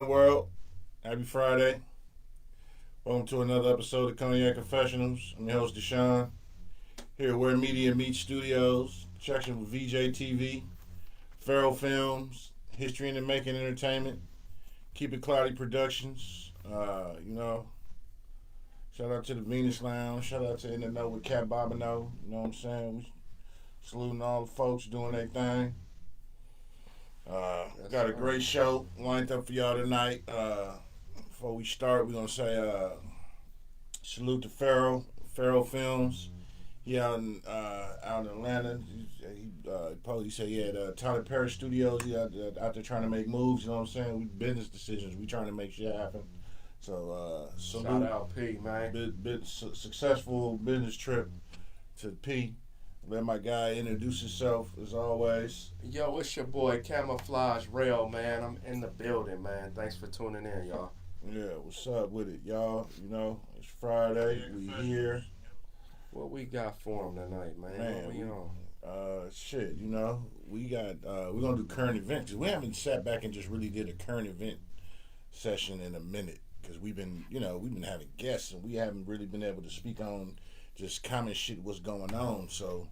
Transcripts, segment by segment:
World, happy Friday. Welcome to another episode of Cognac Confessionals. I'm your host, Deshaun. Here at Where Media Meets Studios, section with VJ TV, Farrell Films, History in the Making Entertainment, Keep It Cloudy Productions. Shout out to the Venus Lounge. Shout out to In the Know with Cat Bobino. You know what I'm saying? We saluting all the folks doing their thing. Got a great show lined up for y'all tonight. Before we start, we're gonna say salute to Farrell Films. He out in Atlanta. He said he had Tyler Perry Studios. He out there trying to make moves. You know what I'm saying? We business decisions. We trying to make shit happen. So salute. Shout out P, man. Successful business trip to P. Let my guy introduce himself as always. Yo, it's your boy Camouflage Rail, man. I'm in the building, man. Thanks for tuning in, y'all. Yeah, what's up with it, y'all? You know, it's Friday. We here. What we got for him tonight, man? What we on? Shit, you know, we're gonna do current events. We haven't sat back and just really did a current event session in a minute because we've been having guests and we haven't really been able to speak on just common shit what's going on. So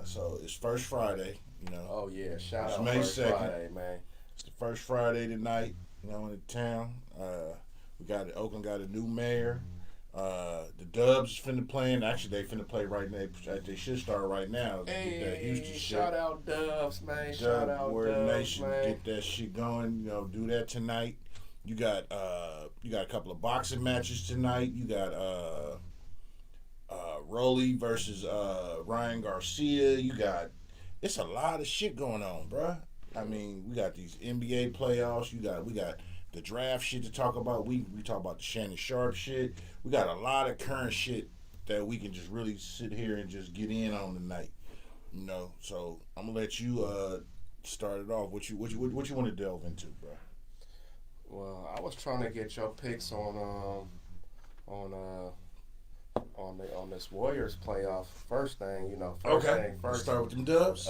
so it's first Friday, you know. Oh yeah, shout out May first 2nd. Friday, man. It's the first Friday tonight, you know, in the town. Oakland got a new mayor. The Dubs finna playing. Actually, they finna play right now. They should start right now. Hey, get that Houston shit. shout out Dubs, man. Shout out Word Dubs, Nation. man. Get that shit going. You know, do that tonight. You got a couple of boxing matches tonight. You got Rolly versus Ryan Garcia. It's a lot of shit going on, bruh. I mean, we got these NBA playoffs. We got the draft shit to talk about. We talk about the Shannon Sharp shit. We got a lot of current shit that we can just really sit here and just get in on tonight. You know, so I'm gonna let you start it off. What you want to delve into, bruh? Well, I was trying to get your picks on this Warriors playoff. First thing, Let's start with them Dubs.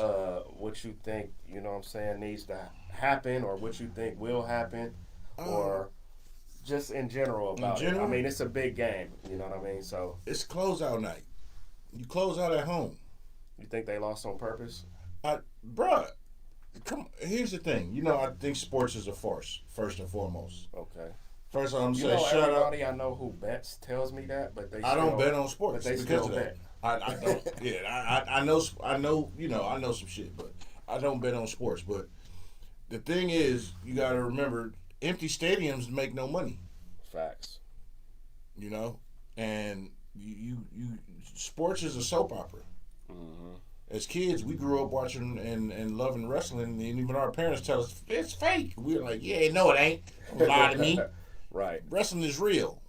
What you think, you know what I'm saying, needs to happen, or what you think will happen, or just in general about it. I mean, it's a big game, you know what I mean? So it's closeout night. You close out at home. You think they lost on purpose? Bruh, come. Here's the thing. You know, I think sports is a farce, first and foremost. Okay. First, I'm You saying, know, shut up. everybody I know who bets tells me that, but I don't bet on sports. But they because still of that. bet. I don't. Yeah, I know. You know, I know some shit, but I don't bet on sports. But the thing is, you got to remember, empty stadiums make no money. Facts. You know, and you sports is a soap opera. Mm-hmm. As kids, we grew up watching and loving wrestling, and even our parents tell us it's fake. We're like, yeah, no, it ain't. Don't lie to me. Right. Wrestling is real.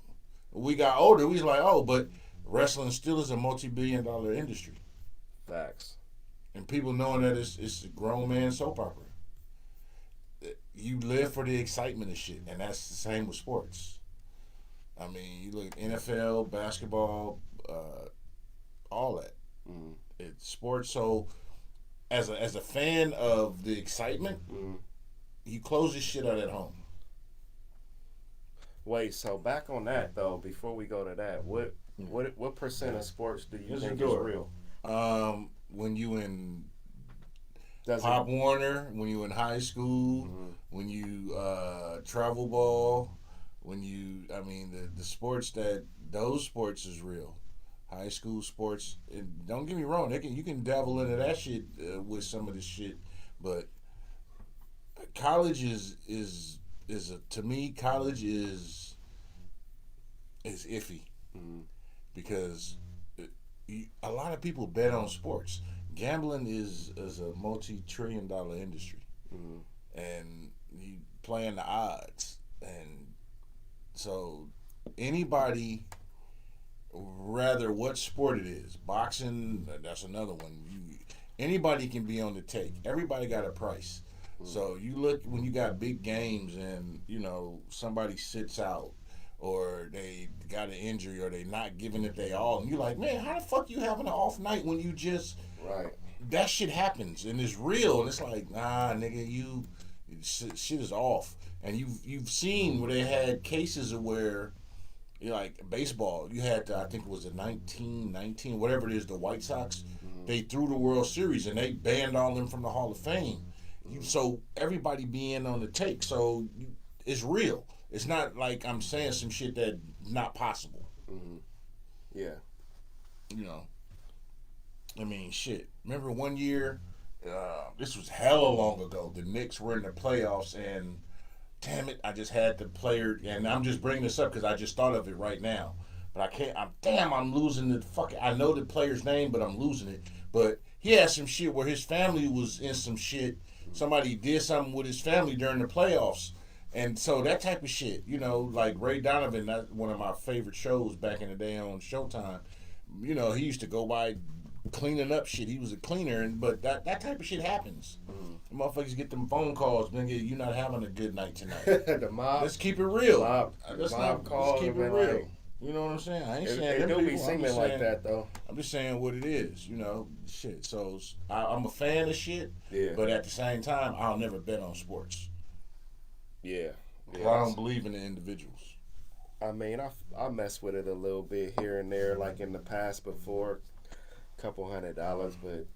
When we got older, we was like, oh, but wrestling still is a multi-billion-dollar industry. Facts. And people knowing that it's a grown man soap opera. You live for the excitement of shit, and that's the same with sports. I mean, you look at NFL, basketball, all that. Mm. It's sports. So, as a fan of the excitement, you close this shit out at home. Wait, so back on that though, before we go to that, what percent of sports do you think is real? When you in Does Pop Warner, when you in high school, when you travel ball, the sports those sports is real. High school sports, and don't get me wrong, you can dabble into that shit with some of this shit, but college to me, college is iffy because a lot of people bet on sports. Gambling is a multi-trillion-dollar industry, and you playing the odds, and so anybody, rather what sport it is, boxing, that's another one. Anybody can be on the take. Everybody got a price. So you look when you got big games and you know somebody sits out or they got an injury or they not giving it they all, and you're like, man, how the fuck you having an off night when you just right? That shit happens and it's real, and it's like, nah, nigga, shit is off. And you've seen where they had cases of where, like baseball, you had I think it was the 1919 whatever it is, the White Sox, they threw the World Series and they banned all them from the Hall of Fame. So everybody being on the take, so it's real. It's not like I'm saying some shit that's not possible. Yeah. You know, I mean, shit. Remember one year, this was hella long ago. The Knicks were in the playoffs, and damn it, I just had the player, and I'm just bringing this up because I just thought of it right now. But I can't. I'm losing the fucking. I know the player's name, but I'm losing it. But he had some shit where his family was in some shit. Somebody did something with his family during the playoffs. And so that type of shit, like Ray Donovan, that's one of my favorite shows back in the day on Showtime. He used to go by cleaning up shit. He was a cleaner, but that type of shit happens. Motherfuckers get them phone calls, nigga, you not having a good night tonight. The mob. Let's keep it real. Let's keep it real. Like, you know what I'm saying? I ain't saying it do be seeming like that though. I'm just saying what it is, shit. So I'm a fan of shit, but at the same time, I'll never bet on sports. Yeah. I don't believe in the individuals. I mean, I mess with it a little bit here and there, like in the past before, $200, but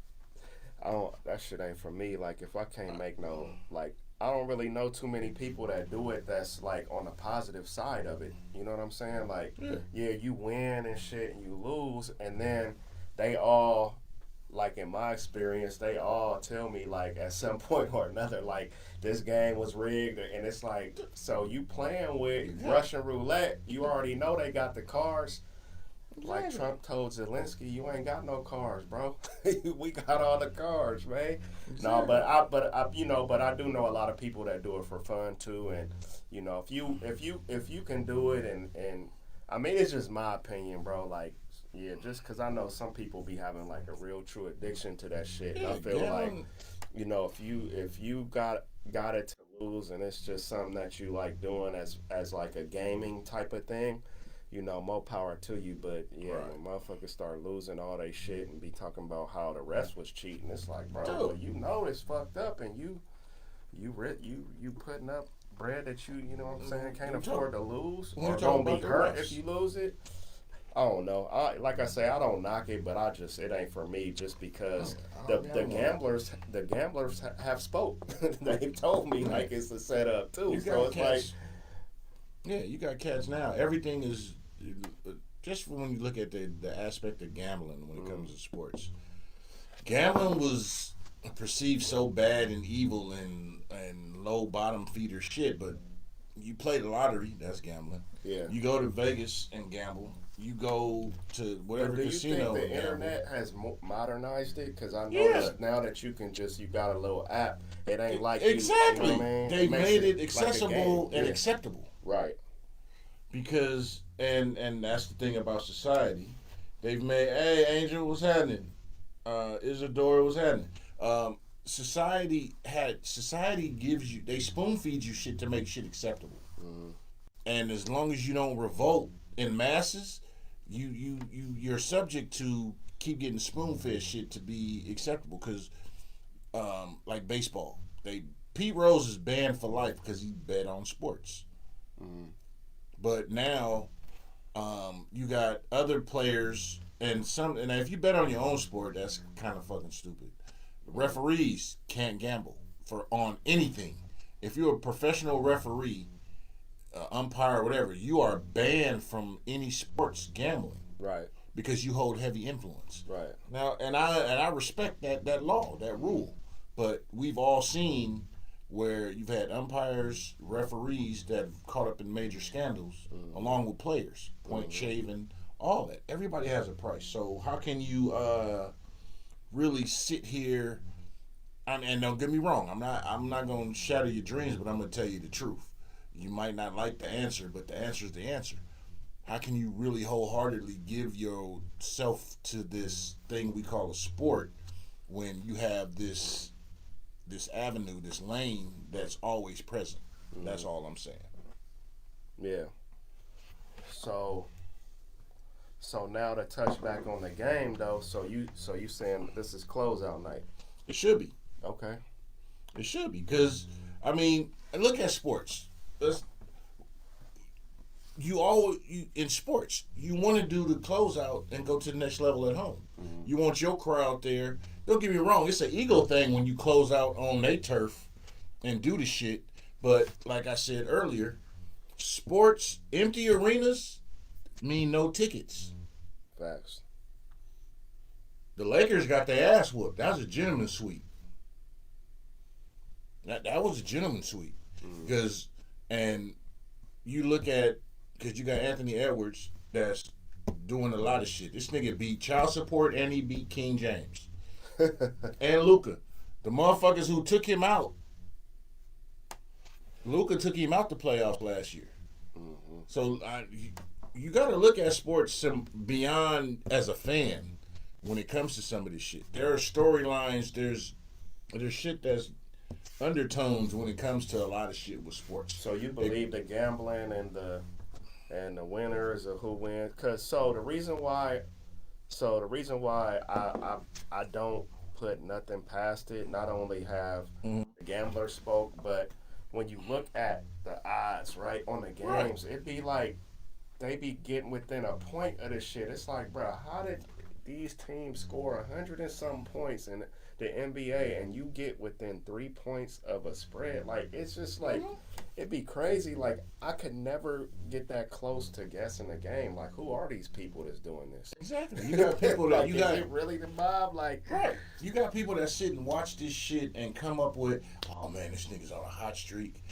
I don't. That shit ain't for me. Like if I can't make no, like I don't really know too many people that do it. That's like on the positive side of it. You know what I'm saying? Like, yeah, you win and shit, and you lose, and then they all. Like in my experience, they all tell me like at some point or another, like this game was rigged, and it's like, so you playing with Russian roulette? You already know they got the cards. Like Trump told Zelensky, you ain't got no cards, bro. We got all the cards, man. No, but I do know a lot of people that do it for fun too, and if you can do it, and I mean it's just my opinion, bro. Like. Yeah, just because I know some people be having like a real true addiction to that shit. And I feel like, if you got it to lose and it's just something that you like doing as like a gaming type of thing, more power to you. But yeah, when motherfuckers start losing all they shit and be talking about how the rest was cheating, it's like, bro, well, it's fucked up, and you putting up bread that you know what I'm saying, can't afford to lose or gonna be hurt if you lose it. I don't know. Like I say, I don't knock it, but it ain't for me. Just because the gamblers have spoke. They've told me like it's a setup too. So it's like, you got cats now. Everything is just when you look at the aspect of gambling when it comes to sports. Gambling was perceived so bad and evil and low bottom feeder shit, but you play the lottery, that's gambling. Yeah. You go to Vegas and gamble. You go to whatever casino. Do you think the internet has modernized it? Because I noticed now that you got a little app. It ain't like exactly. You know what I mean? They made it accessible and acceptable. Right. Because and that's the thing about society. They've made, hey Angel, what's happening? Isadora, what's happening? Society gives you, they spoon feed you shit to make shit acceptable. Mm-hmm. And as long as you don't revolt in masses, you're subject to keep getting spoon-fed shit to be acceptable. Because like baseball, Pete Rose is banned for life because he bet on sports. Mm-hmm. But now you got other players and if you bet on your own sport, that's kind of fucking stupid. Referees can't gamble on anything. If you're a professional referee, umpire or whatever, you are banned from any sports gambling. Right. Because you hold heavy influence. Right. Now, and I respect that law, that rule. But we've all seen where you've had umpires, referees that have caught up in major scandals, along with players, point shaving, all that. Everybody has a price. So how can you really sit here? And don't get me wrong, I'm not going to shatter your dreams, but I'm going to tell you the truth. You might not like the answer, but the answer is the answer. How can you really wholeheartedly give yourself to this thing we call a sport when you have this avenue, this lane that's always present? Mm-hmm. That's all I'm saying. Yeah. So now to touch back on the game though, so you saying this is closeout night? It should be. Okay. It should be, because I mean, look at sports. in sports, you want to do the closeout and go to the next level at home. Mm-hmm. You want your crowd there. Don't get me wrong, it's an ego thing when you close out on their turf and do the shit. But like I said earlier, sports, empty arenas mean no tickets. Facts. The Lakers got their ass whooped. That was a gentleman's sweep. That was a gentleman's sweep. Because, and you look at, because you got Anthony Edwards that's doing a lot of shit. This nigga beat child support and he beat King James. And Luka. The motherfuckers who took him out. Luka took him out the playoffs last year. Mm-hmm. So you got to look at sports beyond as a fan when it comes to some of this shit. There are storylines, there's shit that's undertones when it comes to a lot of shit with sports. So you believe the gambling and the winners of who wins? Cause the reason why I don't put nothing past it. Not only have the gambler spoke, but when you look at the odds right on the games, it be like they be getting within a point of this shit. It's like, bro, how did these teams score 100 and something points in the NBA and you get within 3 points of a spread? Like, it's just like, it'd be crazy. Like, I could never get that close to guessing the game. Like, who are these people that's doing this? Exactly. You got people that, like, is it really the mob? Like, right. You got people that sit and watch this shit and come up with, oh man, this nigga's on a hot streak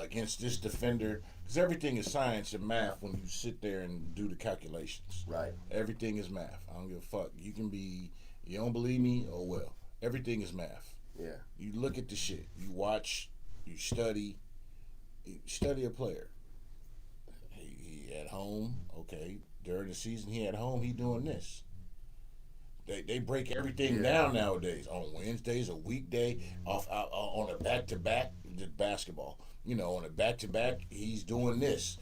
against this defender. Because everything is science and math when you sit there and do the calculations. Right. Everything is math. I don't give a fuck. You don't believe me? Oh well. Everything is math. Yeah. You look at the shit. You watch, you study a player. He at home, okay. During the season he at home, he doing this. They break everything down nowadays. On Wednesdays, a weekday, on a back-to-back, just basketball. You know, on a back-to-back, he's doing this.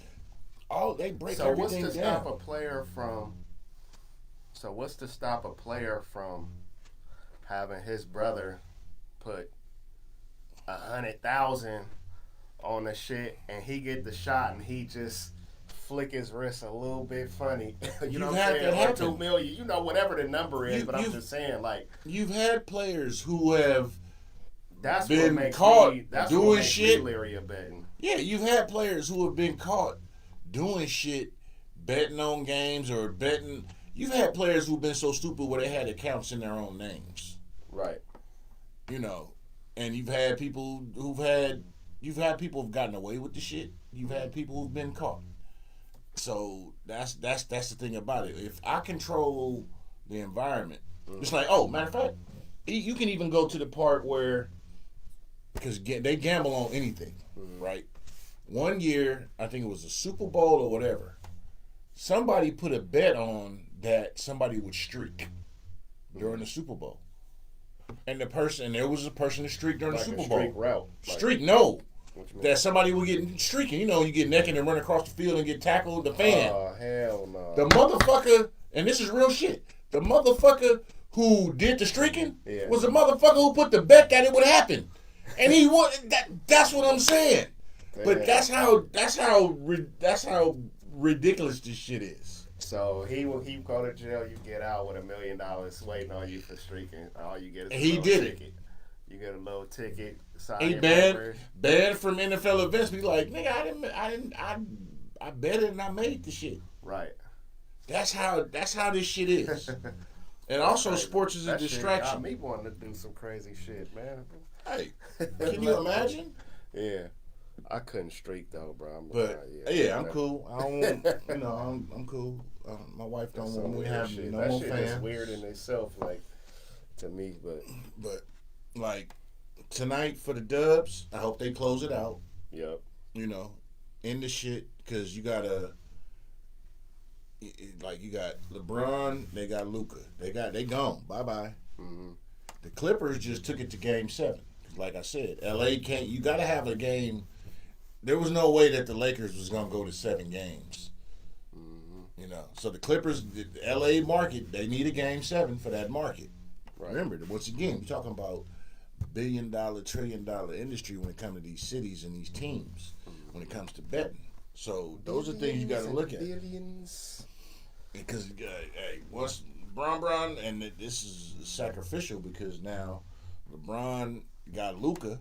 They break everything down. So what's to stop a player from having his brother put 100,000 on the shit and he get the shot and he just flick his wrist a little bit funny? you know what I'm saying? Or 2 million. You know, whatever the number is, but I'm just saying, like, you've had players who have that's been what makes caught me, that's doing what makes shit. Me leery of betting. Yeah, you've had players who have been caught doing shit, betting on games or betting. You've had players who've been so stupid where they had accounts in their own names. Right. You know, and you've had people who've gotten away with the shit. You've had people who've been caught. So that's the thing about it. If I control the environment, it's like, matter of fact, you can even go to the part where, because they gamble on anything, right? One year, I think it was a Super Bowl or whatever, somebody put a bet on that somebody would streak during the Super Bowl. And there was a person that streaked during the Super Bowl. Streak route. No. That somebody would get streaking. You know, you get naked and run across the field and get tackled, the fan. Oh, hell no. The motherfucker, and this is real shit, the motherfucker who did the streaking was the motherfucker who put the bet that it would happen. And he that's what I'm saying. Damn. But that's how ridiculous this shit is. So he go to jail, you get out with $1 million waiting on you for streaking. All you get is a little ticket. You get a little ticket. He banned from NFL events. Be like, nigga, I bet it and I made the shit. Right. That's how this shit is. And also, sports is a distraction. Shit got me wanting to do some crazy shit, man. Hey, can you imagine? Yeah. I couldn't streak though, bro. I'm cool. I don't want, I'm cool. My wife don't want me to have no more fans. That shit is weird in itself, like, to me, but like tonight for the Dubs, I hope they close it out. Yep. You know, end the shit, because you got LeBron, they got Luka, they gone. Bye bye. Mm-hmm. The Clippers just took it to Game 7. Like I said, LA can't. You got to have a game. There was no way that the Lakers was gonna go to 7 games. Mm-hmm. You know, so the Clippers, the LA market, they need a Game 7 for that market. Right. Remember, once again, we're talking about $1 billion, $1 trillion industry when it comes to these cities and these teams. when it comes to betting. So those are things you got to look at. Billions. Because hey, once LeBron and this is sacrificial because now LeBron got Luka,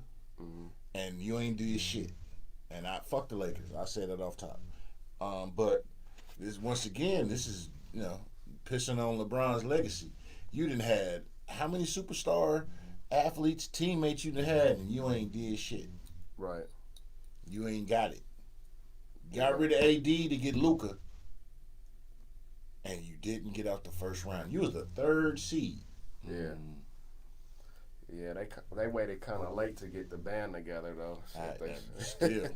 and you ain't do your shit. And I fuck the Lakers. I say that off top. But this once again, this is pissing on LeBron's legacy. You done had how many superstar athletes, teammates you done had, and you ain't did shit. Right. You ain't got it. Got rid of AD to get Luka, and you didn't get out the first round. You was the third seed. Yeah. Yeah, they waited kind of late to get the band together though. Still,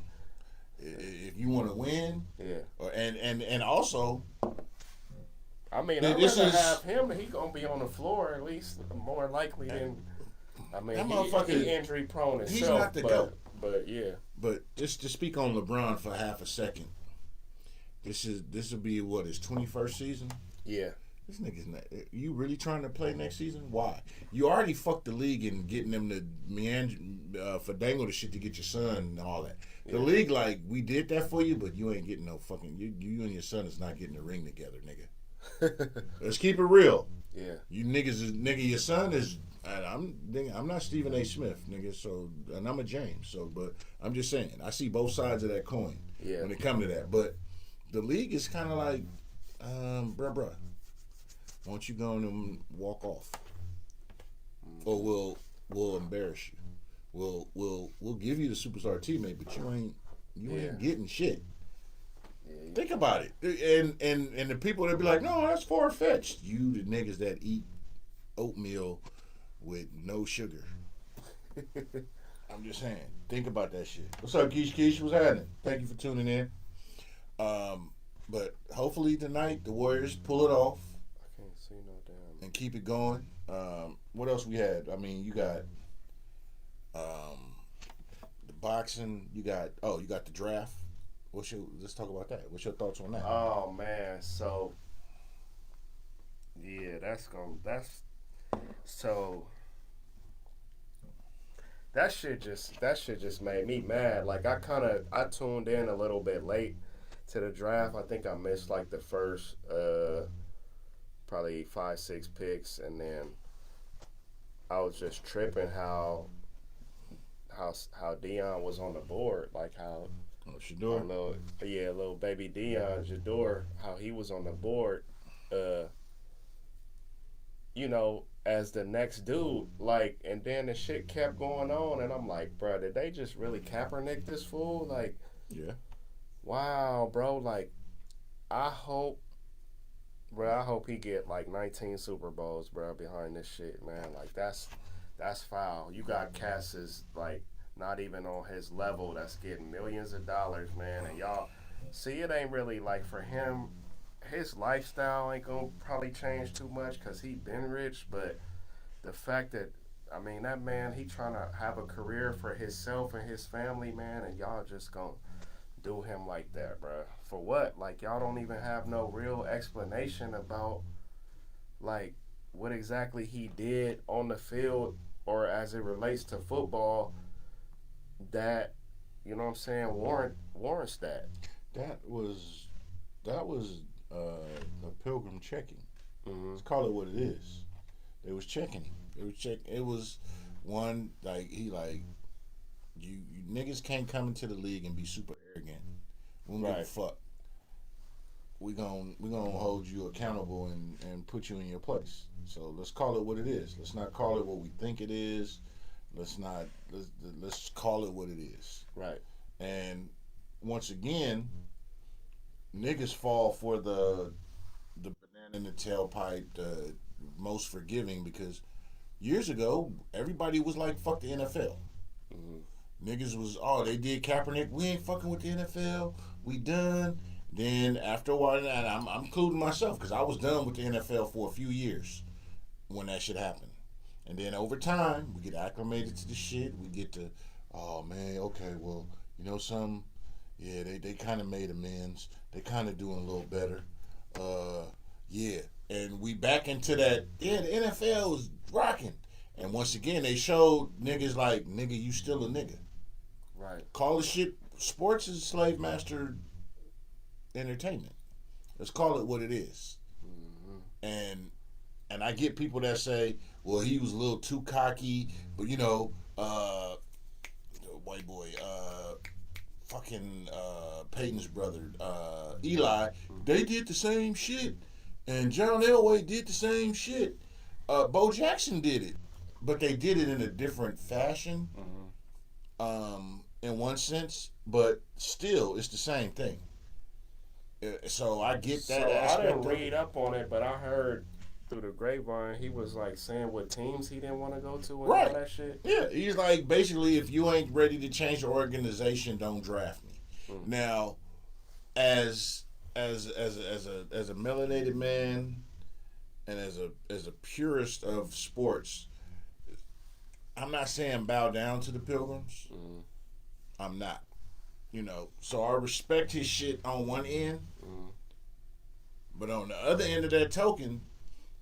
if you want to win, yeah. And also, I mean, I'd rather have him. He gonna be on the floor at least more likely than. I mean, he injury prone himself. He's not the GOAT. But yeah. But just to speak on LeBron for half a second, this will be what his 21st season. Yeah. This nigga's not. You really trying to play next season? Why? You already fucked the league and getting them to finagle the shit to get your son and all that. The league, like, we did that for you, but you ain't getting no fucking. You and your son is not getting a ring together, nigga. Let's keep it real. Yeah. You nigga, your son is. I'm not Stephen A. Smith, nigga. So, and I'm a James. So, but I'm just saying, I see both sides of that coin when it comes to that. But the league is kind of like, bruh. Why don't you go and walk off, or we'll embarrass you. We'll give you the superstar teammate, but you ain't getting shit. Yeah, think about it, and the people that be like, no, that's far fetched. You the niggas that eat oatmeal with no sugar. I'm just saying, think about that shit. What's up, Keish? What's happening? Thank you for tuning in. But hopefully tonight the Warriors pull it off. And keep it going. What else we had? I mean, you got the boxing. You got the draft. Let's talk about that. What's your thoughts on that? Oh man, so yeah, that shit just made me mad. Like I tuned in a little bit late to the draft. I think I missed like the first probably 5-6 picks, and then I was just tripping how Dion was on the board, like how Shador, little baby Dion Shador, how he was on the board, as the next dude, like, and then the shit kept going on, and I'm like, bro, did they just really Kaepernick this fool? Like, yeah, wow, bro, like, I hope he get like 19 Super Bowls, bro, behind this shit, man. Like, that's foul. You got cats is like not even on his level that's getting millions of dollars, man. And y'all see, it ain't really like for him. His lifestyle ain't gonna probably change too much because he been rich, but the fact that, I mean, that man, he trying to have a career for himself and his family, man, and y'all just gonna do him like that, bro. For what? Like, y'all don't even have no real explanation about, like, what exactly he did on the field or as it relates to football that, you know what I'm saying, warrants that. That was a pilgrim checking. Mm-hmm. Let's call it what it is. They was checking him. It was one, like, he like, you niggas can't come into the league and be super arrogant. We don't give a fuck. We gonna hold you accountable and put you in your place. So let's call it what it is. Let's not call it what we think it is. Let's call it what it is. Right. And once again, niggas fall for the banana in the tailpipe, the most forgiving, because years ago everybody was like, fuck the NFL. Mm-hmm. Niggas was, they did Kaepernick, we ain't fucking with the NFL, we done. Then after a while, and I'm including myself, because I was done with the NFL for a few years when that shit happened. And then over time, we get acclimated to the shit. We get to, oh man, okay, well, you know something? Yeah, they kind of made amends. They kind of doing a little better. Yeah. And we back into that, the NFL is rocking. And once again, they showed niggas like, nigga, you still a nigga. Right. Call the shit sports is slave master entertainment. Let's call it what it is. And I get people that say, well, he was a little too cocky, but white boy, fucking Peyton's brother, Eli, they did the same shit, and John Elway did the same shit. Bo Jackson did it, but they did it in a different fashion, in one sense, but still, it's the same thing. So I get that aspect. I didn't read up on it, but I heard through the grapevine he was like saying what teams he didn't want to go to and all that shit. Yeah, he's like, basically, if you ain't ready to change the organization, don't draft me. Now, as a melanated man and as a purist of sports, I'm not saying bow down to the Pilgrims. I'm not. So I respect his shit on one end, but on the other end of that token,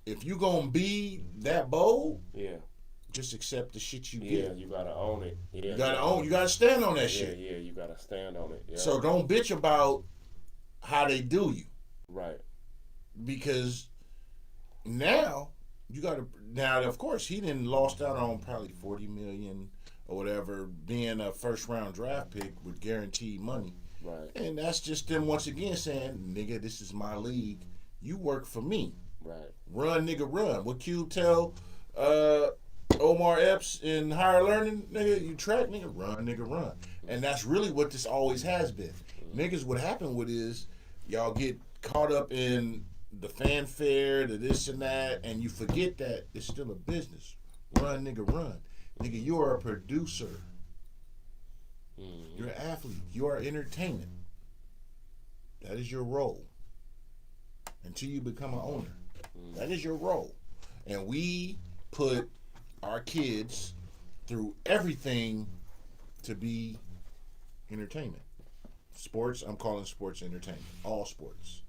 if you gonna be that bold, just accept the shit you get. Yeah, you gotta own it. Yeah, you gotta stand on that shit. Yeah, you gotta stand on it. Yeah. So don't bitch about how they do you. Right. Because now you gotta. Now, of course, he didn't lost out on probably $40 million or whatever, being a first round draft pick with guaranteed money. Right. And that's just them once again saying, nigga, this is my league. You work for me. Right. Run, nigga, run. What Cube tell Omar Epps in Higher Learning, nigga, you track, nigga, run, nigga, run. And that's really what this always has been. Niggas, what happened with is y'all get caught up in the fanfare, the this and that, and you forget that it's still a business. Run, nigga, run. Nigga, you are a producer. You're an athlete. You are entertainment. That is your role. Until you become an owner. That is your role. And we put our kids through everything to be entertainment. Sports, I'm calling sports entertainment. All sports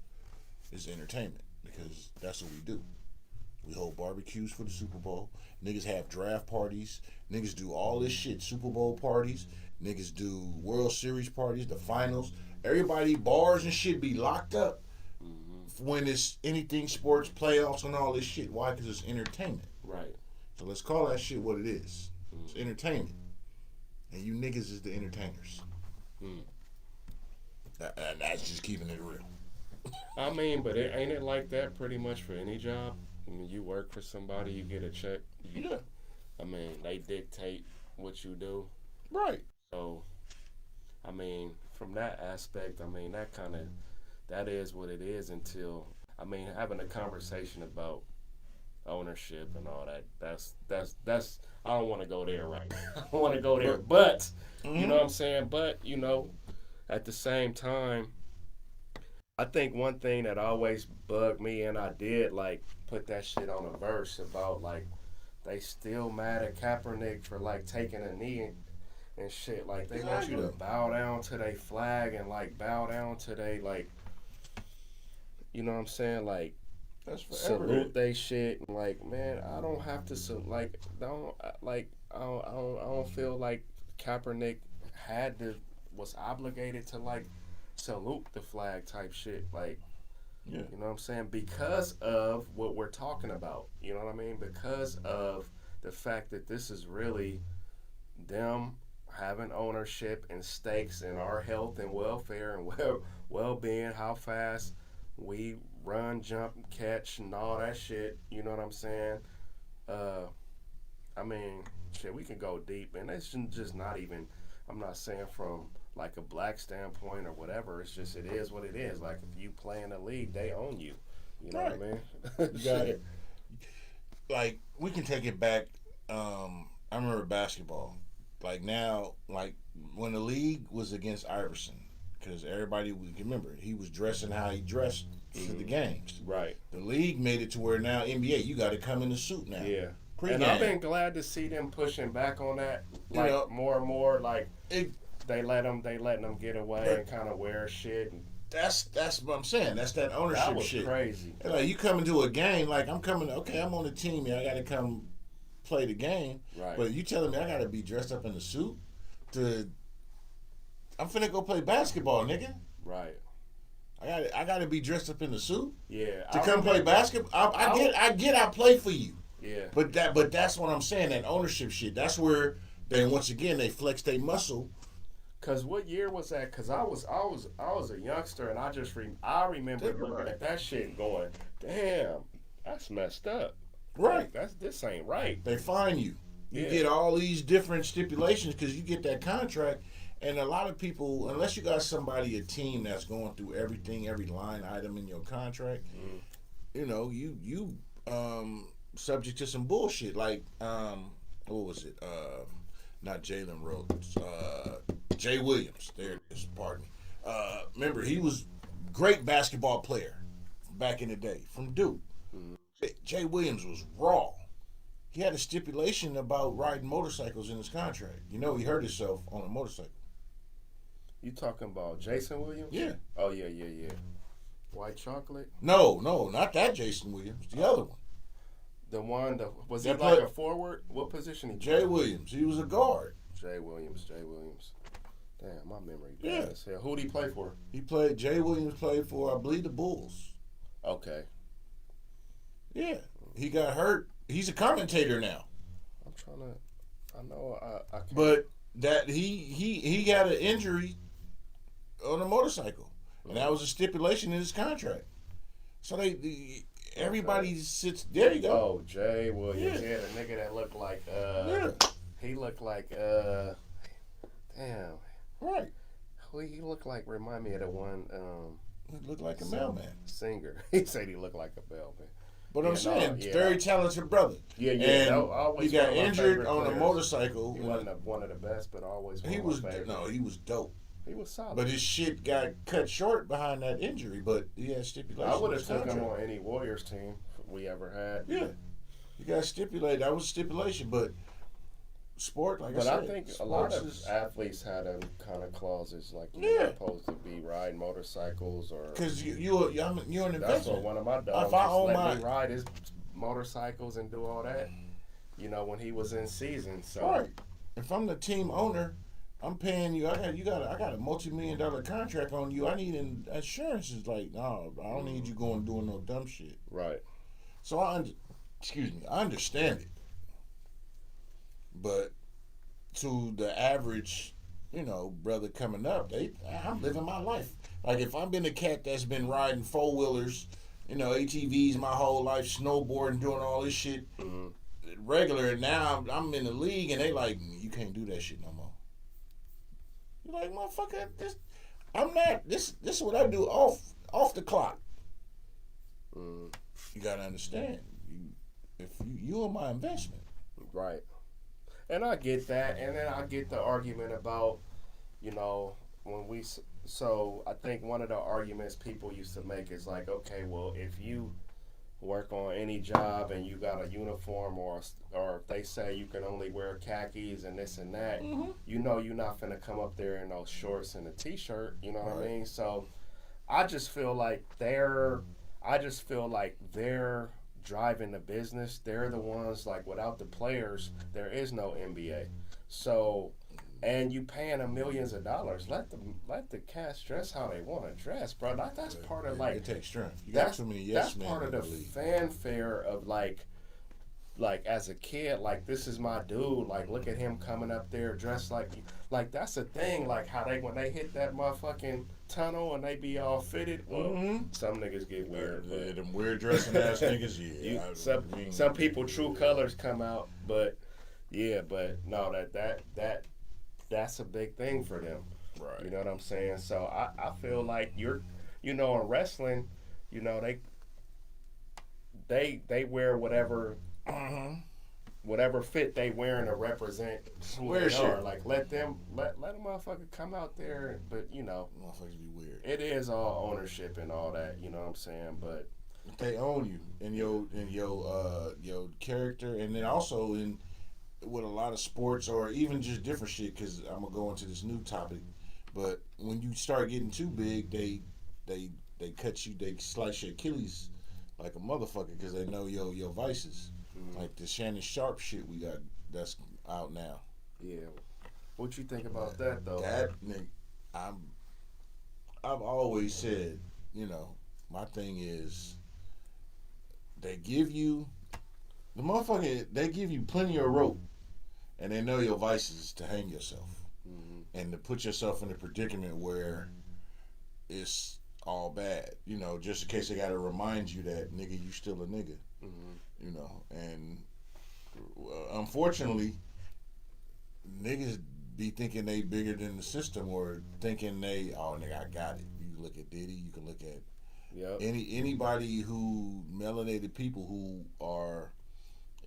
is entertainment because that's what we do. We hold barbecues for the Super Bowl. Niggas have draft parties. Niggas do all this shit. Super Bowl parties. Niggas do World Series parties, the finals. Everybody, bars and shit be locked up when it's anything sports, playoffs, and all this shit. Why? Because it's entertainment. Right. So let's call that shit what it is. It's entertainment. And you niggas is the entertainers. And that's just keeping it real. I mean, but ain't it like that pretty much for any job? I mean, you work for somebody, you get a check. Yeah. I mean, they dictate what you do. Right. So, I mean, from that aspect, I mean, that is what it is until, I mean, having a conversation about ownership and all that, that's I don't want to go there right now. I don't want to go there. But, you know what I'm saying? But, at the same time, I think one thing that always bugged me, and I did, like, put that shit on a verse about, like, they still mad at Kaepernick for, like, taking a knee and shit. Like, they want you to bow down to their flag and, like, bow down to their, like, you know what I'm saying? Like, that's forever. Salute they shit. And, like, man, I don't have to, I don't feel like Kaepernick was obligated to, like, salute the flag type shit. Like, you know what I'm saying? Because of what we're talking about. You know what I mean? Because of the fact that this is really them having ownership and stakes in our health and welfare and well-being, how fast we run, jump, catch, and all that shit. You know what I'm saying? I mean, shit, we can go deep, and it's just not even, I'm not saying from like a black standpoint or whatever. It's just, it is what it is. Like, if you play in the league, they own you. You know what I mean? You got it. Like, we can take it back. I remember basketball. Like, now, like, when the league was against Iverson, because everybody would remember, he was dressing how he dressed for the games. Right. The league made it to where now NBA, you got to come in a suit now. Yeah. Pre-game. And I've been glad to see them pushing back on that, like, more and more. Like, they let them get away and kind of wear shit. And that's what I'm saying. That's that ownership that was shit. Crazy. And like, you come into a game, like, I'm coming. Okay, I'm on the team here. I got to come play the game. Right. But you telling me I got to be dressed up in a suit to I'm finna go play basketball, nigga. Right. I gotta be dressed up in the suit Yeah. to come play basketball. I get I play for you. Yeah. But that's what I'm saying, that ownership shit. That's where once again they flex their muscle. Cause what year was that? Cause I was a youngster and I remember looking at that shit going, damn, that's messed up. Right. Like, this ain't right. They fine you. You get all these different stipulations because you get that contract. And a lot of people, unless you got somebody, a team that's going through everything, every line item in your contract, you know, you subject to some bullshit. Like, what was it? Not Jalen Rhodes. Jay Williams. There it is. Pardon me. Remember, he was a great basketball player back in the day from Duke. Jay Williams was raw. He had a stipulation about riding motorcycles in his contract. You know, he hurt himself on a motorcycle. You talking about Jason Williams? Yeah. Oh, yeah. White chocolate? No, not that Jason Williams. The other one. The one that was he like a forward? What position he played? Jay Williams. He was a guard. Jay Williams. Damn, my memory bad as hell. Who did he play for? Jay Williams played for, I believe, the Bulls. Okay. Yeah. He got hurt. He's a commentator now. I'm trying to. I know. I can't. But that he got an injury on a motorcycle, and that was a stipulation in his contract. So everybody sits. There you go. Oh, Jay Williams. Yeah, the nigga that looked like. He looked like. Damn. Right. He looked like. Remind me of the one. He looked like a mailman. Singer. He said he looked like a mailman. But I'm saying, very talented brother. Yeah. And he got injured on a motorcycle. He wasn't one of the best, but always one he of was my favorites. No, he was dope. He was solid. But his shit got cut short behind that injury. But he had stipulations. I would have took him on any Warriors team we ever had. Yeah, he got stipulated. That was a stipulation, but sport, like but I said, I think a lot of athletes had them kind of clauses, like you're not supposed to be riding motorcycles or because you're an investment. That's what one of my dogs let me ride his motorcycles and do all that. You know, when he was in season. So right. If I'm the team owner, I'm paying you. I got a multi-million-dollar contract on you. I need insurance. It's like, no, I don't need you going doing no dumb shit. Right. So I understand it. But to the average, brother coming up, I'm living my life. Like if I've been a cat that's been riding four-wheelers, ATVs my whole life, snowboarding, doing all this shit regular, and now I'm in the league and they like, you can't do that shit no more. You're like, motherfucker, this is what I do off the clock. You gotta understand, you are my investment. Right. And I get that, and then I get the argument about, so I think one of the arguments people used to make is like, okay, well, if you work on any job and you got a uniform or if they say you can only wear khakis and this and that, you're not finna come up there in those shorts and a t-shirt, you know what I mean? So I just feel like they're driving the business. They're the ones, like, without the players, there is no NBA. So, and you paying them millions of dollars. Let the cats dress how they want to dress, bro. That's part of, like, it takes strength. You got too many yes men. That's part of the fanfare of, like as a kid, like, this is my dude. Like, look at him coming up there dressed like that's the thing. Like how when they hit that motherfucking tunnel and they be all fitted. Well, some niggas get weird. Yeah, them weird dressing ass niggas. Yeah, some people true colors come out, but no, that's a big thing for them. Right. You know what I'm saying? So I feel like in wrestling, they wear whatever fit they wearing to represent who they are. Like let a motherfucker come out there, but motherfuckers be weird. It is all ownership and all that, you know what I'm saying? But they own you in your character, and then also with a lot of sports or even just different shit. Because I'm gonna go into this new topic, but when you start getting too big, they cut you, they slice your Achilles like a motherfucker because they know your vices. Like the Shannon Sharp shit we got that's out now. Yeah. What you think about that though? That nigga, I'm I've always said, my thing is they give you they give you plenty of rope, and they know your vices to hang yourself and to put yourself in a predicament where it's all bad. Just in case they got to remind you that nigga, you still a nigga. And unfortunately, niggas be thinking they bigger than the system or thinking oh nigga, I got it. You can look at Diddy, you can look at anybody who melanated people who are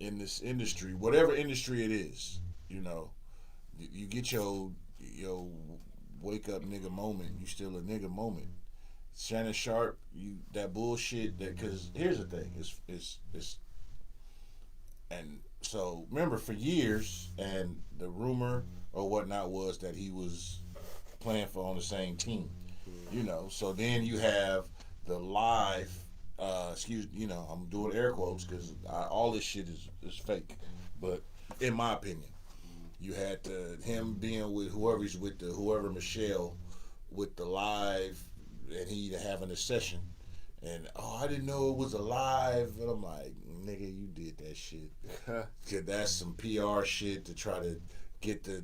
in this industry, whatever industry it is, you get your wake up nigga moment, you still a nigga moment. Shannon Sharp, that bullshit because here's the thing, it's and so remember for years, and the rumor or whatnot was that he was playing for on the same team, So then you have the live, I'm doing air quotes because all this shit is fake, but in my opinion, you had him being with whoever Michelle with the live, and he having a session. And I didn't know it was alive. And I'm like, nigga, you did that shit. Cause that's some PR shit to try to get the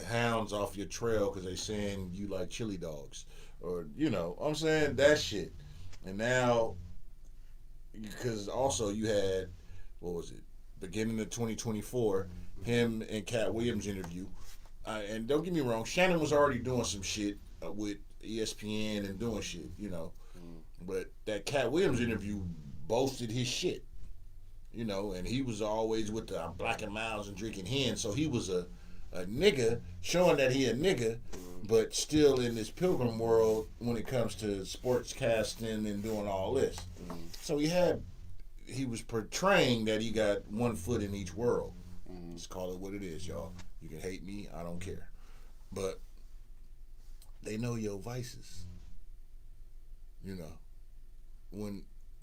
hounds off your trail because they saying you like chili dogs, or I'm saying that shit. And now, because also you had what was it, beginning of 2024, him and Cat Williams interview. And don't get me wrong, Shannon was already doing some shit with ESPN and doing shit, But that Cat Williams interview boasted his shit, and he was always with the I'm black and miles and drinking hen, so he was a nigga showing that he a nigga, but still in this pilgrim world when it comes to sports casting and doing all this. So he was portraying that he got one foot in each world. Let's call it what it is, y'all. You can hate me, I don't care. But they know your vices.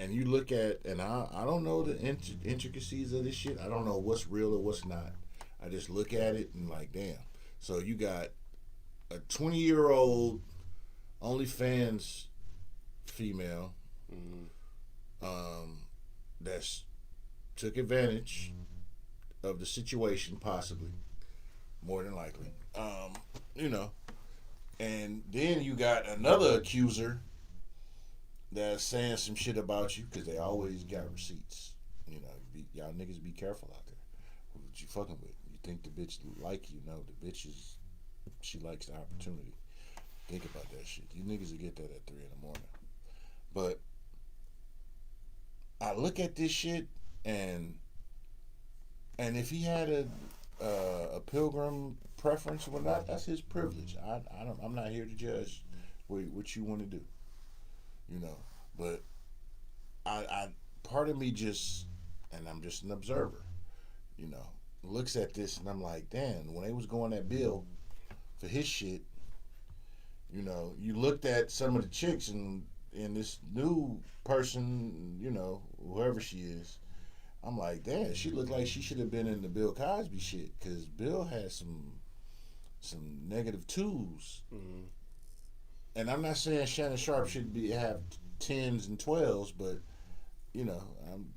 And you look at, and I don't know the intricacies of this shit. I don't know what's real or what's not. I just look at it and like, damn. So you got a 20-year-old OnlyFans female that's took advantage of the situation, possibly, more than likely. And then you got another accuser that's saying some shit about you because they always got receipts. Y'all niggas be careful out there. What you fucking with? You think the bitch like you? No, the bitch she likes the opportunity. Think about that shit. You niggas will get that at 3 in the morning. But I look at this shit and if he had a pilgrim preference or whatnot, that's his privilege. I'm not here to judge what you want to do. But I part of me just, and I'm just an observer, looks at this and I'm like, damn, when they was going that bill for his shit, you looked at some of the chicks and this new person, whoever she is, I'm like, damn, she looked like she should have been in the Bill Cosby shit because Bill had some negative twos. And I'm not saying Shannon Sharp should have 10s and 12s, but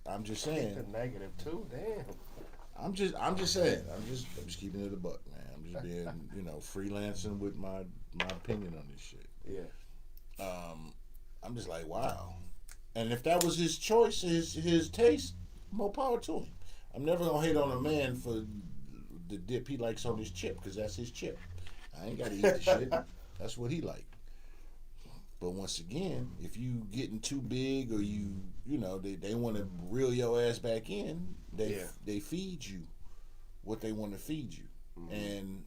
I'm just saying the negative too. Damn. I'm just saying. I'm just keeping it a buck, man. I'm just being freelancing with my opinion on this shit. Yeah. I'm just like, wow. And if that was his choice, his taste, more power to him. I'm never gonna hate on a man for the dip he likes on his chip because that's his chip. I ain't gotta eat the shit. That's what he like. But once again, if you getting too big or they want to reel your ass back in, they feed you what they want to feed you. And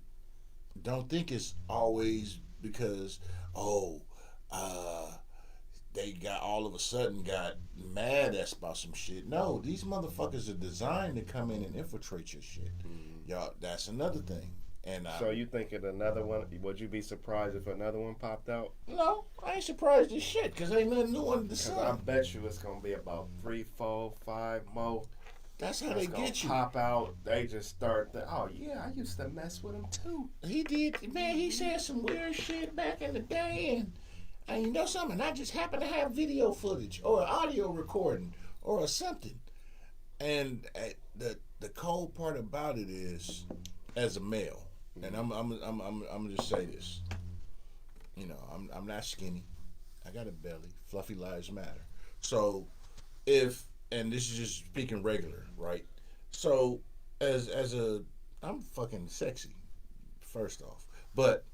don't think it's always because, they got all of a sudden got mad about some shit. No, these motherfuckers are designed to come in and infiltrate your shit. Y'all, that's another thing. And so you thinking another one? Would you be surprised if another one popped out? No, I ain't surprised as shit because ain't nothing new under the sun. I bet you it's gonna be about 3, 4, 5 more. That's how that's they gonna get you. pop out. They just start. Oh yeah, I used to mess with him too. He did, man. He said some weird shit back in the day, and you know something. I just happen to have video footage or audio recording or something. And the cold part about it is, as a male, and I'm just say this. You know, I'm not skinny. I got a belly. Fluffy lives matter. So if, and this is just speaking regular, right? So as a, I'm fucking sexy, first off, but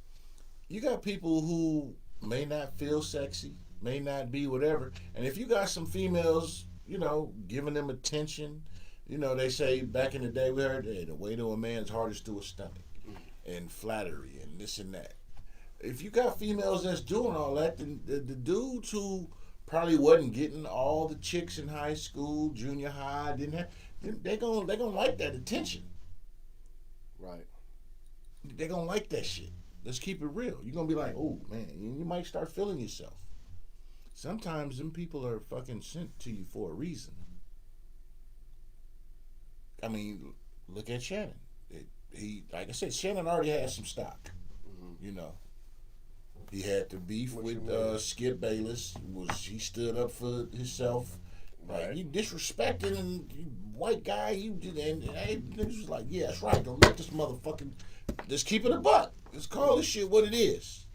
you got people who may not feel sexy, may not be whatever, and if you got some females, you know, giving them attention, you know, they say back in the day we heard, hey, the way to a man's heart is through his stomach, and flattery and this and that. If you got females that's doing all that, then the dudes who probably wasn't getting all the chicks in high school, junior high, didn't have, they gonna like that attention. Right. They gonna like that shit. Let's keep it real. You're gonna be like, oh man, you might start feeling yourself. Sometimes them people are fucking sent to you for a reason. I mean, look at Shannon. He, like I said, Shannon already had some stock. You know, he had the beef with Skip Bayless. He stood up for himself. Like, Right. you disrespecting and you white guy, you did, and niggas was like, yeah, that's right. Don't let this motherfucking, just keep it a buck. Let's call this shit what it is.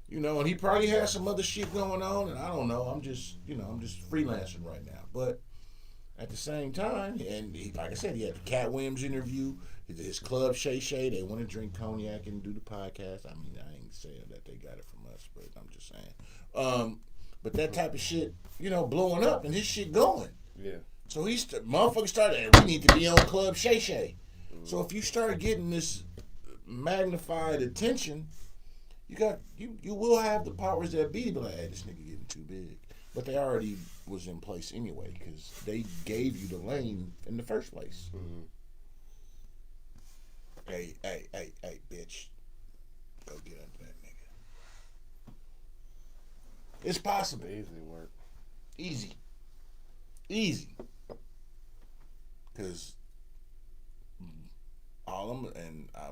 You know, and he probably has some other shit going on, and I don't know. I'm just, you know, I'm just freelancing right now. But at the same time, and he, like I said, he had the Cat Williams interview, his club Shay Shay. They want to drink cognac and do the podcast. I mean, I ain't saying that they got it from us, but I'm just saying. But that type of shit, you know, blowing up and his shit going. Yeah. So motherfucker started, hey, we need to be on Club Shay Shay. So if you start getting this magnified attention, you will have the powers that be like, hey, this nigga getting too big. But they already was in place anyway because they gave you the lane in the first place. Hey, bitch, go get under that nigga. It's possible. Easy work. Easy. Because all I'm, and I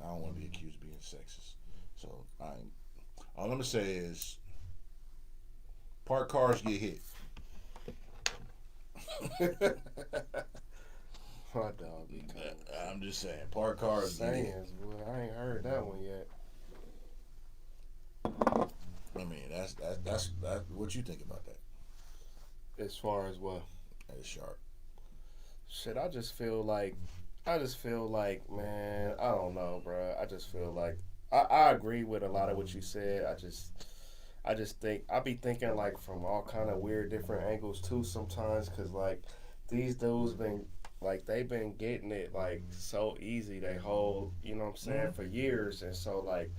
don't want to be accused of being sexist. So all I'm gonna say is, parked cars get hit. My dog be cold. I'm just saying, parked cars get hit. Sayings, boy, I ain't heard that one yet. I mean, that's what you think about that. As far as what? That's sharp. Shit, I just feel like, man, I don't know, bro. I just feel like, I agree with a lot of what you said. I just think, I be thinking like from all kind of weird different angles too sometimes, cause like these dudes been, like they been getting it like so easy, they whole, you know what I'm saying, for years, and so like,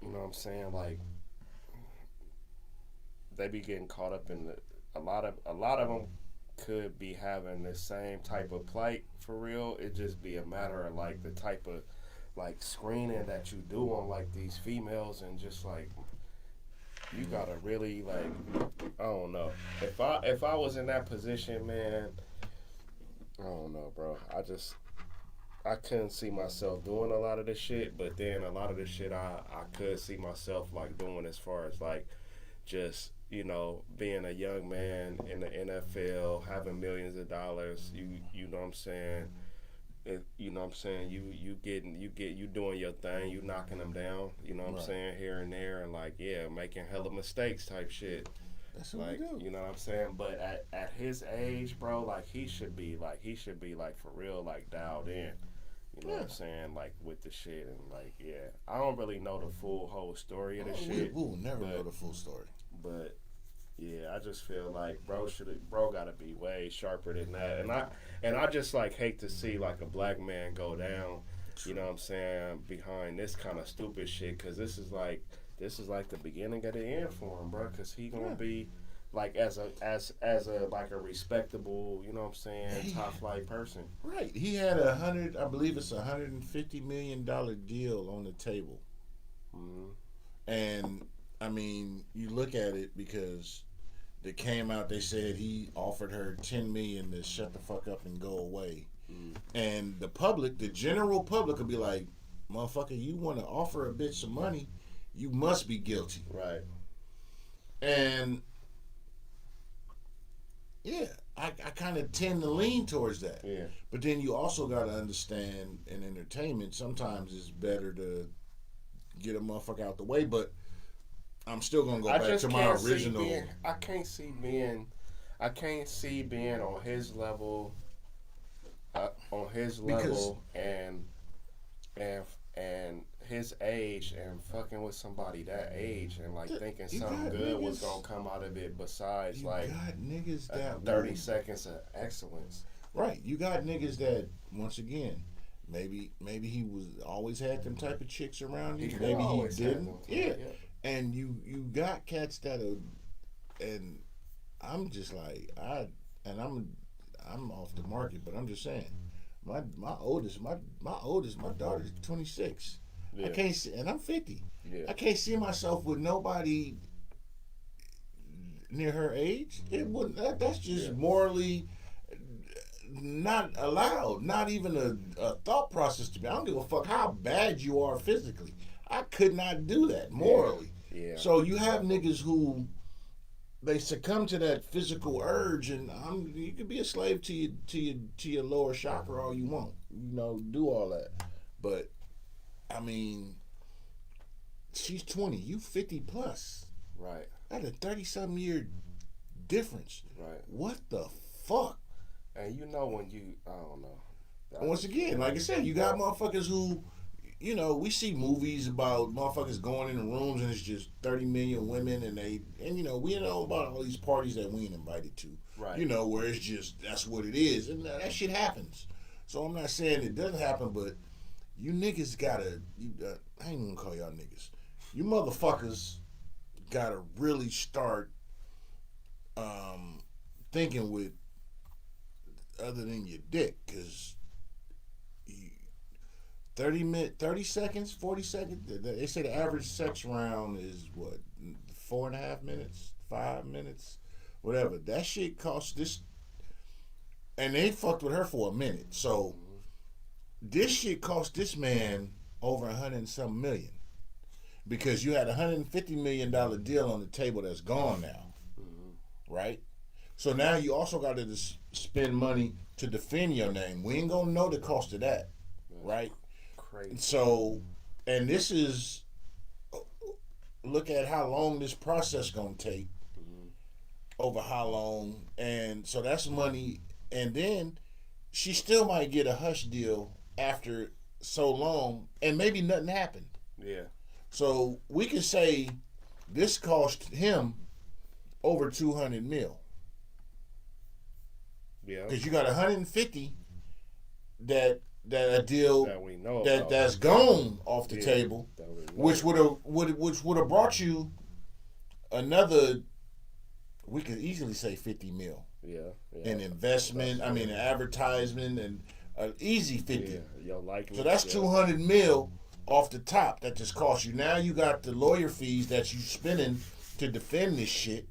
you know what I'm saying, like they be getting caught up in a lot of them could be having the same type of plight for real. It just be a matter of like the type of like screening that you do on like these females, and just like you gotta really like, I don't know. If I was in that position, man, I don't know, bro. I couldn't see myself doing a lot of this shit, but then a lot of this shit I could see myself like doing, as far as like just, you know, being a young man in the NFL, having millions of dollars, you know what I'm saying? You know what I'm saying? You doing your thing, you knocking them down, you know what I'm saying, here and there, and like, yeah, making hella mistakes type shit. That's what Like, we do. you know what I'm saying? But at his age, bro, like he should be like for real, like dialed in. You know what I'm saying? Like with the shit, and like, yeah. I don't really know the full whole story of the shit. We will never know the full story. But yeah, I just feel like bro gotta be way sharper than that. And I just like hate to see like a black man go down, you know what I'm saying, behind this kind of stupid shit, cuz this is like the beginning of the end for him, bro, cuz he going to be like as a like a respectable, you know what I'm saying, top flight person. Right. He had I believe it's $150 million deal on the table. And I mean, you look at it because that came out. They said he offered her $10 million to shut the fuck up and go away. And the public, the general public, will be like, "Motherfucker, you want to offer a bitch some money? You must be guilty." Right. And yeah, I kind of tend to lean towards that. Yeah. But then you also got to understand in entertainment, sometimes it's better to get a motherfucker out the way. But I'm still gonna go back to my original. I can't see being on his level, Because and his age and fucking with somebody that age and like thinking you something got good was niggas- gonna come out of it besides you like got niggas that 30 seconds of excellence. Right, you got niggas that once again, maybe he was always had them type of chicks around you. Maybe he didn't. Yeah. And you got cats that are, and I'm just like I'm off the market, but I'm just saying, my oldest, my daughter's 26. Yeah. I can't see, and I'm 50. Yeah. I can't see myself with nobody near her age. It wouldn't. That's just morally not allowed. Not even a thought process to me. I don't give a fuck how bad you are physically. I could not do that morally. Yeah. So you have niggas who they succumb to that physical urge, and you could be a slave to your lower chakra all you want. You know, do all that. But I mean, she's 20. You 50 plus. Right. That's a 30-something year difference. Right. What the fuck? And you know when you, I don't know. Once again, like I said, you got motherfuckers who, you know, we see movies about motherfuckers going in the rooms and it's just 30 million women and you know, we know about all these parties that we ain't invited to. Right. You know, where it's just, that's what it is. And that shit happens. So I'm not saying it doesn't happen, but you niggas gotta, I ain't gonna call y'all niggas. You motherfuckers gotta really start thinking with other than your dick, because 30 seconds, 40 seconds, they say the average sex round is what, 4.5 minutes, 5 minutes, whatever. That shit costs this, and they fucked with her for a minute. So this shit cost this man over 100 and some million, because you had $150 million deal on the table that's gone now, right? So now you also got to spend money to defend your name. We ain't gonna know the cost of that, right? Crazy. So, and this is, look at how long this process gonna take, over how long, and so that's money, and then she still might get a hush deal after so long, and maybe nothing happened. Yeah. So we can say this cost him over 200 mil. Yeah. Because you got 150 that a deal that we know that's gone off the table, which would have brought you another. We could easily say 50 mil. Yeah. In investment, I mean, advertisement, and easy 50. Yeah. Your likeness. So that's 200 mil off the top that just cost you. Now you got the lawyer fees that you spending to defend this shit.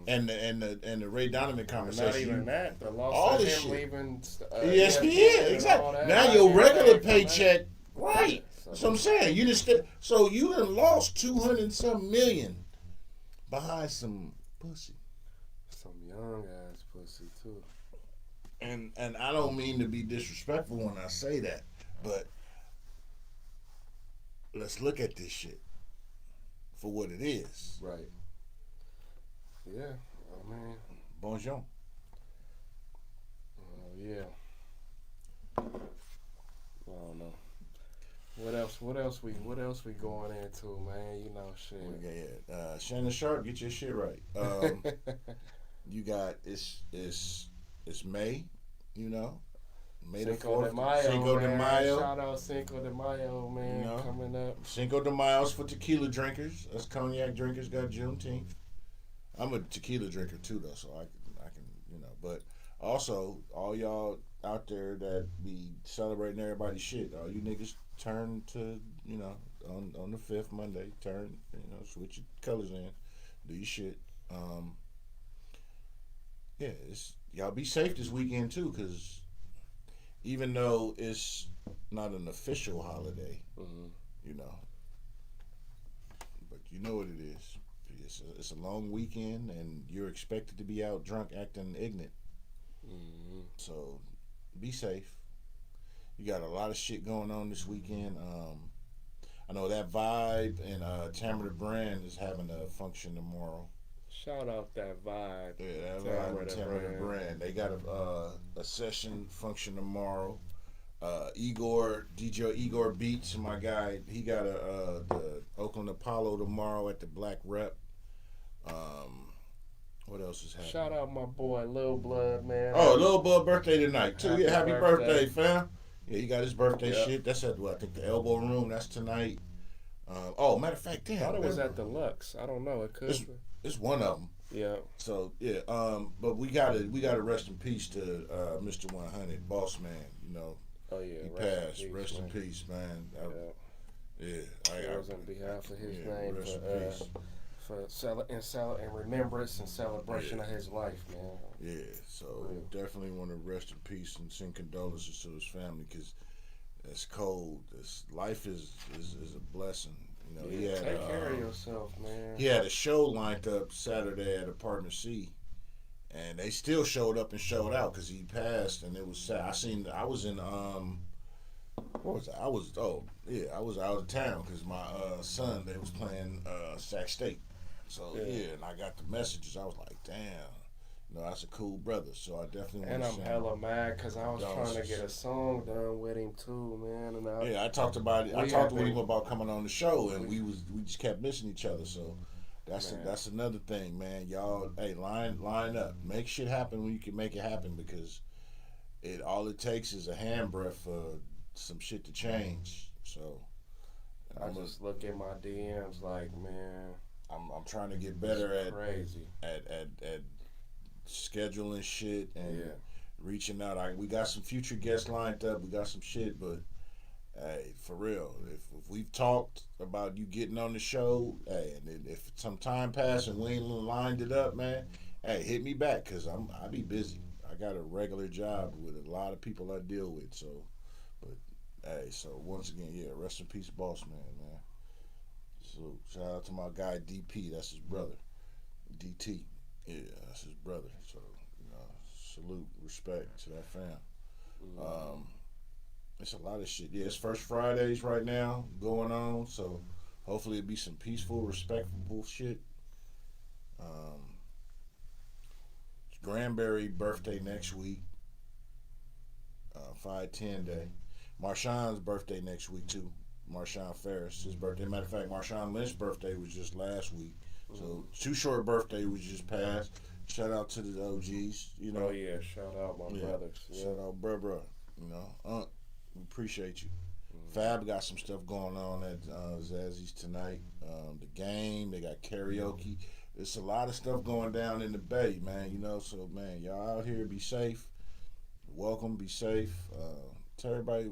And the Ray Donovan conversation. Not even that. The loss all of this him shit. leaving ESPN, exactly. Now your regular paycheck, right? That's what I'm saying. You just so you done lost 200-something million behind some pussy. Some young ass pussy too. And I don't mean to be disrespectful when I say that, but let's look at this shit for what it is. Right. Yeah, I mean, Bonjour. Yeah. I don't know. What else we going into, man? You know, shit. Yeah. Shannon Sharp, get your shit right. You got it's May, you know. May the 4th. Cinco de Mayo. Shout out Cinco de Mayo, man. You know, coming up. Cinco de Mayo's for tequila drinkers. Us cognac drinkers got Juneteenth. I'm a tequila drinker too, though, so I can, you know. But also, all y'all out there that be celebrating everybody's shit, all you niggas turn to, you know, on the 5th Monday, turn, you know, switch your colors in, do your shit. yeah, y'all be safe this weekend too, because even though it's not an official holiday, Mm-hmm. you know, but you know what it is. It's a long weekend, and you're expected to be out drunk, acting ignorant. Mm-hmm. So be safe. You got a lot of shit going on this weekend. I know that Vibe and Tamara Brand is having a function tomorrow. Shout out that vibe, Yeah, that Vibe Tamara and the Tamara brand. Brand. They got a session function tomorrow. Igor DJ Igor Beats, my guy. He got the Oakland Apollo tomorrow at the Black Rep. Um, what else is Shout happening? out my boy Lil Blood, man. Oh, Lil Bud birthday tonight too. Yeah, Happy happy birthday, birthday. fam. Yeah, he got his birthday Yep. shit. That's at what I think the Elbow Room. That's tonight. Oh, matter of fact, Thought damn, it was remember at the Lux. I don't know. It it's could be. it's one of them. Yeah. So yeah, but we gotta rest in peace to Mr. 100, Boss Man. You know, Oh yeah. he Rest passed. in peace, Rest in man. peace, man. Yeah. Yeah, Prayers on behalf of his yeah, name rest in peace. in remembrance and celebration Yeah. of his life, man. Yeah, so Real. definitely want to rest in peace and send condolences to his family because it's cold. Life is a blessing. You know, Yeah. Take care of yourself, man. he had a show lined up Saturday at a Partner C, and they still showed up and showed out because he passed, and it was sad. I was in what was that? I was out of town because my son they was playing Sac State, so Yeah. yeah, and I got the messages. I was like, damn, that's a cool brother. So I definitely want And to I'm send hella mad because I was trying to condolences. get a song done with him too, man. And Yeah, I talked about it. I we talked had with him been- about coming on the show, and we just kept missing each other. So Man. that's another thing, man. Y'all, hey, line up, make shit happen when you can make it happen because all it takes is a hand breath for some shit to change. So I just look at my DMs like, man, I'm trying to get better it's crazy. at scheduling shit and Yeah. reaching out. We got some future guests lined up. We got some shit, but hey, for real, if we've talked about you getting on the show, hey, and if some time passed and we ain't lined it up, man, hey, hit me back because I be busy. I got a regular job with a lot of people I deal with. So, but hey, so once again, yeah, rest in peace, Boss Man, man. So shout out to my guy DP. That's his brother. DT. Yeah, that's his brother. So salute, respect to that fam. Um, it's a lot of shit. Yeah, it's First Fridays right now going on. So hopefully it'll be some peaceful, respectful shit. Um, Granberry birthday next week. 5-10 day. Marshawn's birthday next week too. Marshawn Ferris, his birthday. Matter of fact, Marshawn Lynch's birthday was just last week. So Too Short birthday was just passed. Shout out to the OGs. You know. Oh yeah, shout out my brothers. Yeah. Shout out, bruh. You know, we appreciate you. Fab got some stuff going on at Zazzy's tonight. The game, they got karaoke. There's a lot of stuff going down in the Bay, man. You know, so man, y'all out here, be safe. Welcome, be safe. Tell everybody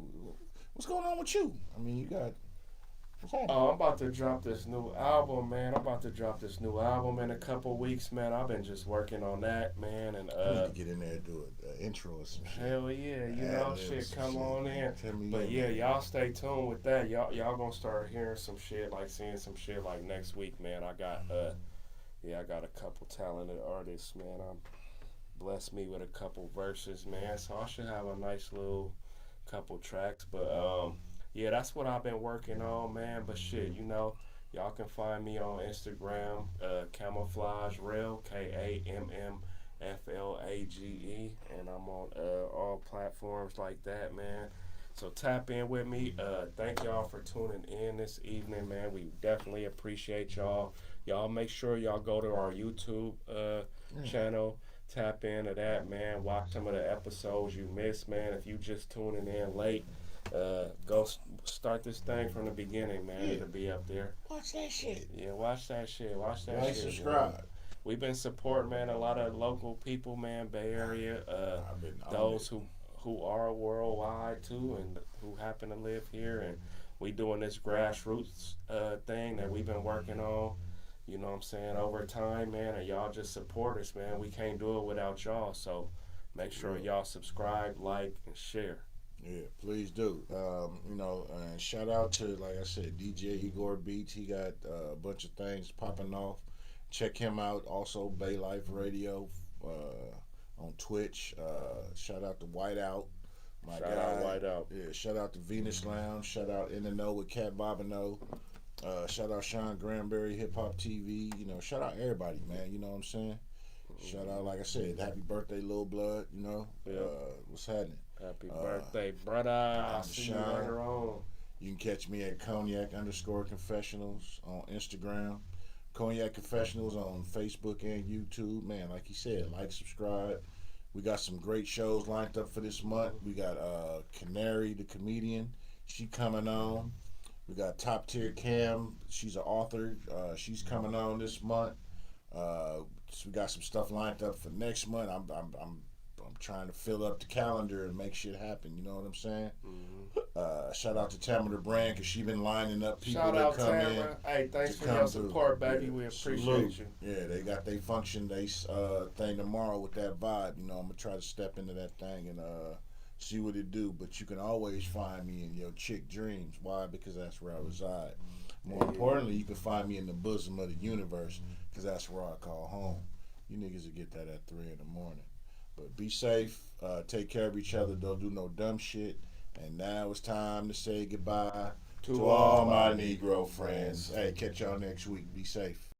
what's going on with you. I mean, you got what's happening? Oh, I'm about to drop this new album, man. I'm about to drop this new album in a couple weeks, man. I've been just working on that, man. And I need to get in there and do an intro or some shit. hell yeah, you know, shit, come on in. Tell me But yeah, y'all stay tuned with that. Y'all gonna start hearing some shit, like seeing some shit like next week, man. I got I got a couple talented artists, man. I'm blessed me with a couple verses, man. So I should have a nice little couple tracks. But yeah, that's what I've been working on, man. But shit, you know, y'all can find me on Instagram, Camouflage Real, KAMMFLAGE, and I'm on all platforms like that, man. So tap in with me. Thank y'all for tuning in this evening, man. We definitely appreciate y'all. Y'all make sure y'all go to our YouTube channel. Tap into that, man. Watch some of the episodes you missed, man. If you just tuning in late, go start this thing from the beginning, man. Yeah. It'll be up there. Watch that shit. Yeah, watch that shit. Watch that Like, shit. subscribe. Man. We've been supporting, man, a lot of local people, man, Bay Area. I've been on Those it. who are worldwide too, and who happen to live here, and we doing this grassroots thing that we've been working on. you know what I'm saying, over time, man, and y'all just support us, man. We can't do it without y'all. So make sure y'all subscribe, like, and share. Yeah, please do. And shout out to, like I said, DJ Igor Beats. He got a bunch of things popping off. Check him out. Also, Bay Life Radio on Twitch. Shout out to Whiteout, my Shout out guy. Whiteout. Yeah, shout out to Venus Lounge. Shout out In the Know with Cat Bobineau. Shout out Sean Granberry, Hip Hop TV. Shout out everybody, man. You know what I'm saying? Shout out, like I said, happy birthday, Lil Blood. What's happening? Happy birthday, brother. I'll see you later on. You can catch me at Cognac_Confessionals on Instagram. Cognac Confessionals on Facebook and YouTube. Man, like he said, like, subscribe. We got some great shows lined up for this month. We got Canary, the comedian. She coming on. We got Top Tier Cam. She's an author. She's coming on this month. So we got some stuff lined up for next month. I'm trying to fill up the calendar and make shit happen. You know what I'm saying? Mm-hmm. Shout out to Tamara Brand because she been lining up people Shout that out come Tamara. in. Hey, thanks for your support, baby. Yeah. We appreciate Salute. you. Yeah, they got their function thing tomorrow with that vibe. I'm gonna try to step into that thing and see what it do. But you can always find me in your chick dreams. Why? Because that's where I reside. More importantly, you can find me in the bosom of the universe because that's where I call home. You niggas will get that at 3 in the morning. But be safe, take care of each other, don't do no dumb shit. And now it's time to say goodbye to all my Negro friends. Hey, catch y'all next week. Be safe.